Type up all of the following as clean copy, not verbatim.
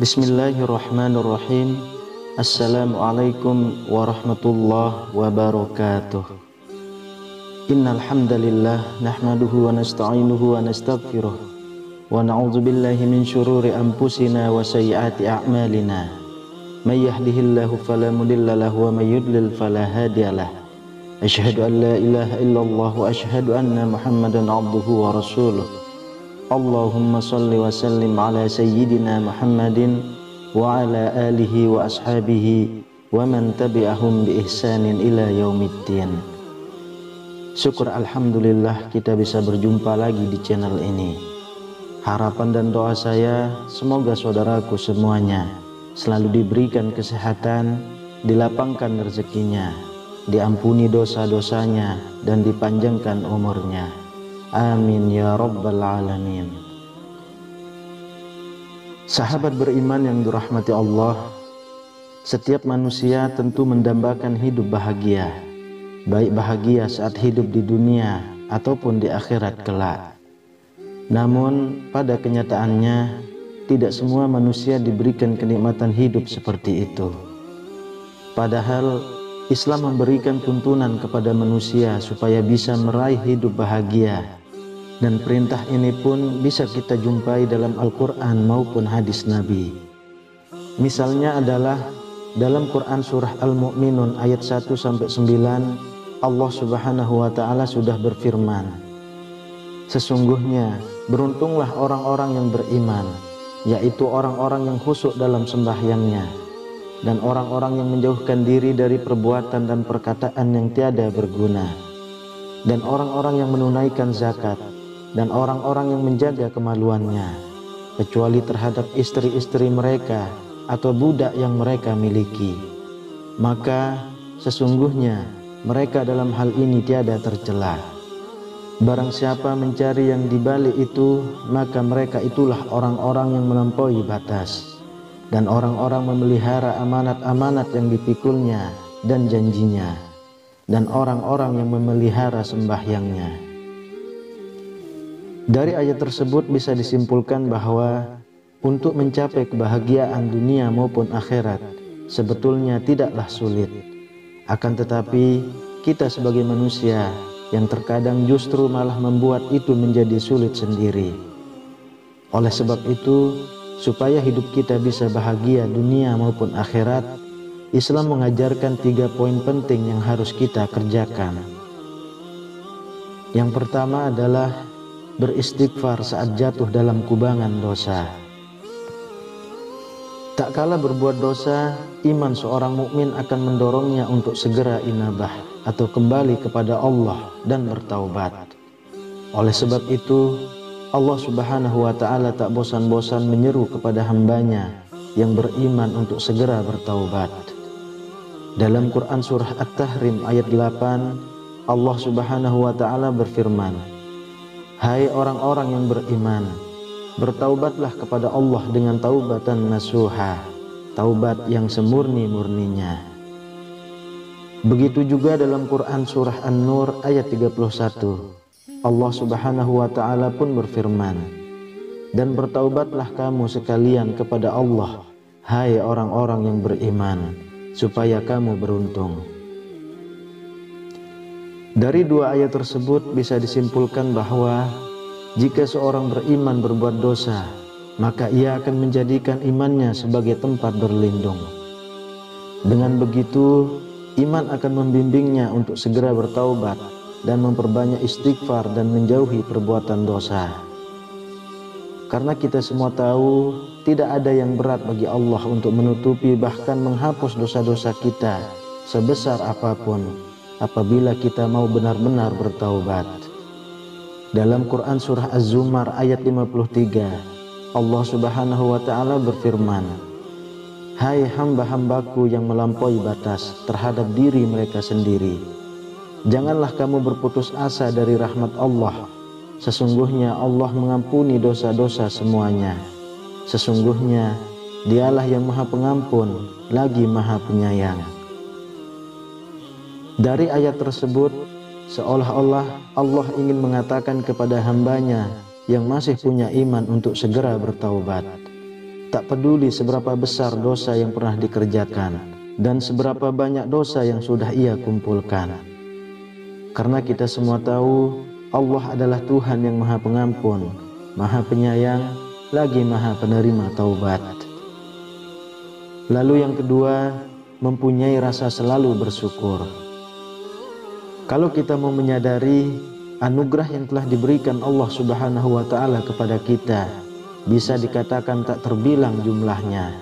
Bismillahirrahmanirrahim. Assalamualaikum warahmatullahi wabarakatuh. Innal hamdalillah nahmaduhu wa nasta'inuhu wa nastaghfiruh wa na'udzu billahi min syururi anfusina wa sayyiati a'malina. May yahdihillahu fala mudilla lahu wa may yudlil fala hadiyalah. Asyhadu an la ilaha illallah wa asyhadu anna Muhammadan 'abduhu wa rasuluh. Allahumma salli wa sallim ala sayyidina Muhammadin wa ala alihi wa ashabihi wa man tabi'ahum bi ihsanin ila yaumiddin. Syukur alhamdulillah kita bisa berjumpa lagi di channel ini. Harapan dan doa saya semoga saudaraku semuanya selalu diberikan kesehatan, dilapangkan rezekinya, diampuni dosa-dosanya dan dipanjangkan umurnya. Amin ya rabbal alamin. Sahabat beriman yang dirahmati Allah, setiap manusia tentu mendambakan hidup bahagia, baik bahagia saat hidup di dunia ataupun di akhirat kelak. Namun pada kenyataannya tidak semua manusia diberikan kenikmatan hidup seperti itu. Padahal Islam memberikan tuntunan kepada manusia supaya bisa meraih hidup bahagia. Dan perintah ini pun bisa kita jumpai dalam Al-Quran maupun hadis Nabi. Misalnya adalah dalam Quran surah Al-Mu'minun ayat 1-9, Allah subhanahu wa ta'ala sudah berfirman, sesungguhnya beruntunglah orang-orang yang beriman, yaitu orang-orang yang khusyuk dalam sembahyangnya, dan orang-orang yang menjauhkan diri dari perbuatan dan perkataan yang tiada berguna, dan orang-orang yang menunaikan zakat, dan orang-orang yang menjaga kemaluannya, kecuali terhadap istri-istri mereka atau budak yang mereka miliki. Maka sesungguhnya mereka dalam hal ini tiada tercela. Barang siapa mencari yang dibalik itu, maka mereka itulah orang-orang yang melampaui batas, dan orang-orang memelihara amanat-amanat yang dipikulnya dan janjinya, dan orang-orang yang memelihara sembahyangnya. Dari ayat tersebut bisa disimpulkan bahwa untuk mencapai kebahagiaan dunia maupun akhirat sebetulnya tidaklah sulit. Akan tetapi kita sebagai manusia yang terkadang justru malah membuat itu menjadi sulit sendiri. Oleh sebab itu, supaya hidup kita bisa bahagia dunia maupun akhirat, Islam mengajarkan 3 poin penting yang harus kita kerjakan. Yang pertama adalah beristighfar saat jatuh dalam kubangan dosa. Tak kala berbuat dosa, iman seorang mukmin akan mendorongnya untuk segera inabah atau kembali kepada Allah dan bertaubat. Oleh sebab itu, Allah subhanahu wa ta'ala tak bosan-bosan menyeru kepada hambanya yang beriman untuk segera bertaubat. Dalam Quran surah At-Tahrim ayat 8, Allah subhanahu wa ta'ala berfirman, hai orang-orang yang beriman, bertaubatlah kepada Allah dengan taubatan nasuha, taubat yang semurni-murninya. Begitu juga dalam Quran surah An-Nur ayat 31, Allah subhanahu wa ta'ala pun berfirman, dan bertaubatlah kamu sekalian kepada Allah, hai orang-orang yang beriman, supaya kamu beruntung. Dari 2 ayat tersebut bisa disimpulkan bahwa jika seorang beriman berbuat dosa, maka ia akan menjadikan imannya sebagai tempat berlindung. Dengan begitu, iman akan membimbingnya untuk segera bertaubat dan memperbanyak istighfar dan menjauhi perbuatan dosa. Karena kita semua tahu, tidak ada yang berat bagi Allah untuk menutupi bahkan menghapus dosa-dosa kita sebesar apapun, apabila kita mau benar-benar bertaubat. Dalam Quran surah Az-Zumar ayat 53, Allah subhanahu wa ta'ala berfirman, Hai hamba-hambaku yang melampaui batas terhadap diri mereka sendiri, janganlah kamu berputus asa dari rahmat Allah. Sesungguhnya Allah mengampuni dosa-dosa semuanya. Sesungguhnya Dialah yang Maha Pengampun lagi Maha Penyayang. Dari ayat tersebut, seolah-olah Allah ingin mengatakan kepada hambanya yang masih punya iman untuk segera bertaubat. Tak peduli seberapa besar dosa yang pernah dikerjakan dan seberapa banyak dosa yang sudah ia kumpulkan. Karena kita semua tahu Allah adalah Tuhan yang Maha Pengampun, Maha Penyayang, lagi Maha Penerima Taubat. Lalu yang kedua, mempunyai rasa selalu bersyukur. Kalau kita mau menyadari anugerah yang telah diberikan Allah Subhanahu wa Ta'ala kepada kita, bisa dikatakan tak terbilang jumlahnya.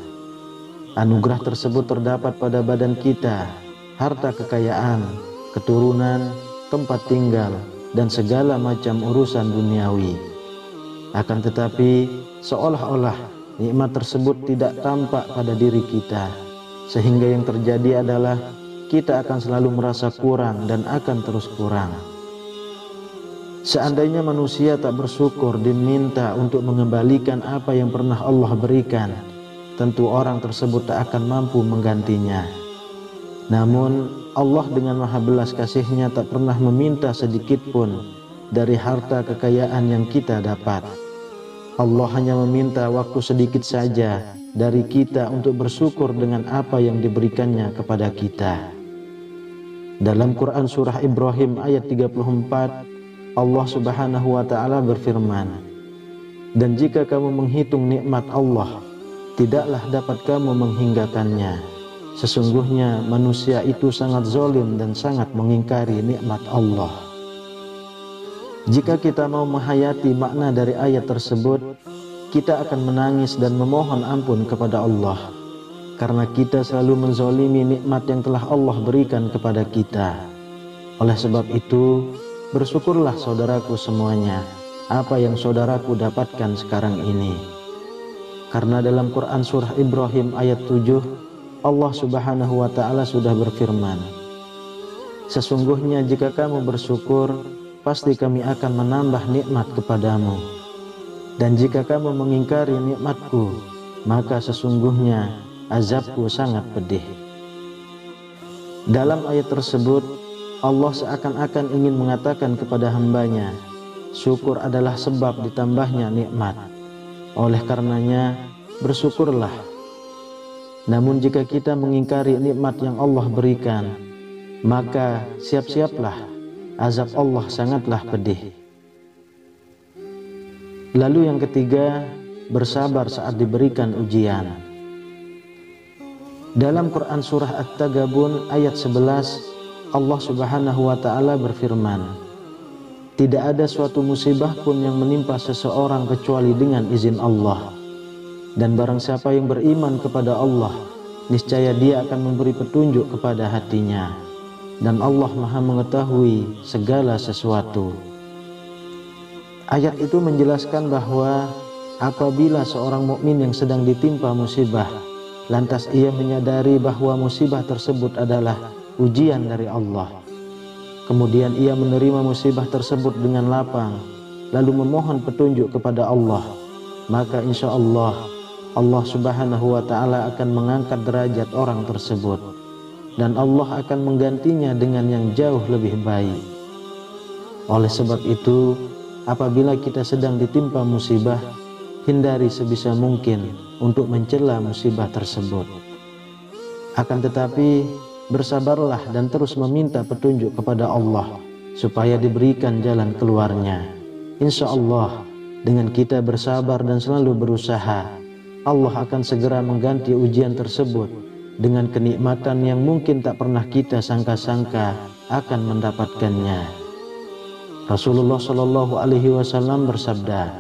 Anugerah tersebut terdapat pada badan kita, harta kekayaan, keturunan, tempat tinggal, dan segala macam urusan duniawi. Akan tetapi, seolah-olah nikmat tersebut tidak tampak pada diri kita, sehingga yang terjadi adalah kita akan selalu merasa kurang dan akan terus kurang. Seandainya manusia tak bersyukur diminta untuk mengembalikan apa yang pernah Allah berikan, tentu orang tersebut tak akan mampu menggantinya. Namun Allah dengan maha belas kasih-Nya tak pernah meminta sedikit pun dari harta kekayaan yang kita dapat. Allah hanya meminta waktu sedikit saja dari kita untuk bersyukur dengan apa yang diberikannya kepada kita. Dalam Quran surah Ibrahim ayat 34, Allah Subhanahu wa Ta'ala berfirman, "Dan jika kamu menghitung nikmat Allah, tidaklah dapat kamu menghinggakannya. Sesungguhnya manusia itu sangat zalim dan sangat mengingkari nikmat Allah." Jika kita mau menghayati makna dari ayat tersebut, kita akan menangis dan memohon ampun kepada Allah, karena kita selalu menzalimi nikmat yang telah Allah berikan kepada kita. Oleh sebab itu, bersyukurlah saudaraku semuanya apa yang saudaraku dapatkan sekarang ini. Karena dalam Quran surah Ibrahim ayat 7, Allah Subhanahu wa Ta'ala sudah berfirman, "Sesungguhnya jika kamu bersyukur, pasti kami akan menambah nikmat kepadamu. Dan jika kamu mengingkari nikmatku, maka sesungguhnya azabku sangat pedih." Dalam ayat tersebut, Allah seakan-akan ingin mengatakan kepada hambanya, syukur adalah sebab ditambahnya nikmat. Oleh karenanya, bersyukurlah. Namun jika kita mengingkari nikmat yang Allah berikan, maka siap-siaplah, azab Allah sangatlah pedih. Lalu yang ketiga, bersabar saat diberikan ujian. Dalam Quran surah At-Tagabun ayat 11, Allah Subhanahu wa Ta'ala berfirman, "Tidak ada suatu musibah pun yang menimpa seseorang kecuali dengan izin Allah. Dan barang siapa yang beriman kepada Allah, niscaya dia akan memberi petunjuk kepada hatinya. Dan Allah Maha mengetahui segala sesuatu." Ayat itu menjelaskan bahwa apabila seorang mukmin yang sedang ditimpa musibah, lantas ia menyadari bahwa musibah tersebut adalah ujian dari Allah, kemudian ia menerima musibah tersebut dengan lapang, lalu memohon petunjuk kepada Allah, maka insya Allah, Allah Subhanahu wa Ta'ala akan mengangkat derajat orang tersebut, dan Allah akan menggantinya dengan yang jauh lebih baik. Oleh sebab itu, apabila kita sedang ditimpa musibah, hindari sebisa mungkin untuk mencela musibah tersebut. Akan tetapi, bersabarlah dan terus meminta petunjuk kepada Allah supaya diberikan jalan keluarnya. Insya Allah, dengan kita bersabar dan selalu berusaha, Allah akan segera mengganti ujian tersebut dengan kenikmatan yang mungkin tak pernah kita sangka-sangka akan mendapatkannya. Rasulullah Shallallahu Alaihi Wasallam bersabda,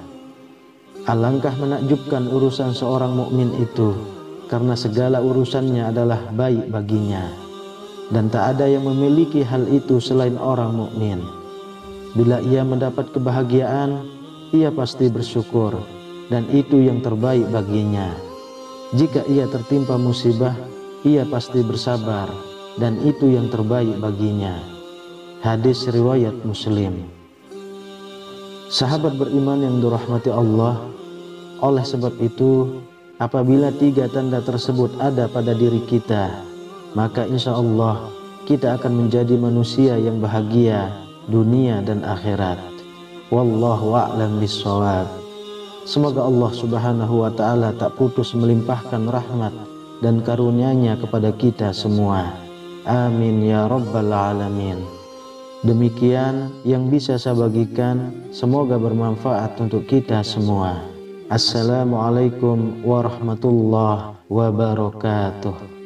"Alangkah menakjubkan urusan seorang mukmin itu, karena segala urusannya adalah baik baginya, dan tak ada yang memiliki hal itu selain orang mukmin. Bila ia mendapat kebahagiaan, ia pasti bersyukur, dan itu yang terbaik baginya. Jika ia tertimpa musibah, ia pasti bersabar, dan itu yang terbaik baginya. Hadis riwayat Muslim. Sahabat beriman yang dirahmati Allah, oleh sebab itu, apabila 3 tanda tersebut ada pada diri kita, maka insya Allah kita akan menjadi manusia yang bahagia dunia dan akhirat. Wallahu a'lam bishawab. Semoga Allah Subhanahu wa ta'ala tak putus melimpahkan rahmat dan karunia-Nya kepada kita semua. Amin ya rabbal alamin. Demikian yang bisa saya bagikan, semoga bermanfaat untuk kita semua. Assalamualaikum warahmatullahi wabarakatuh.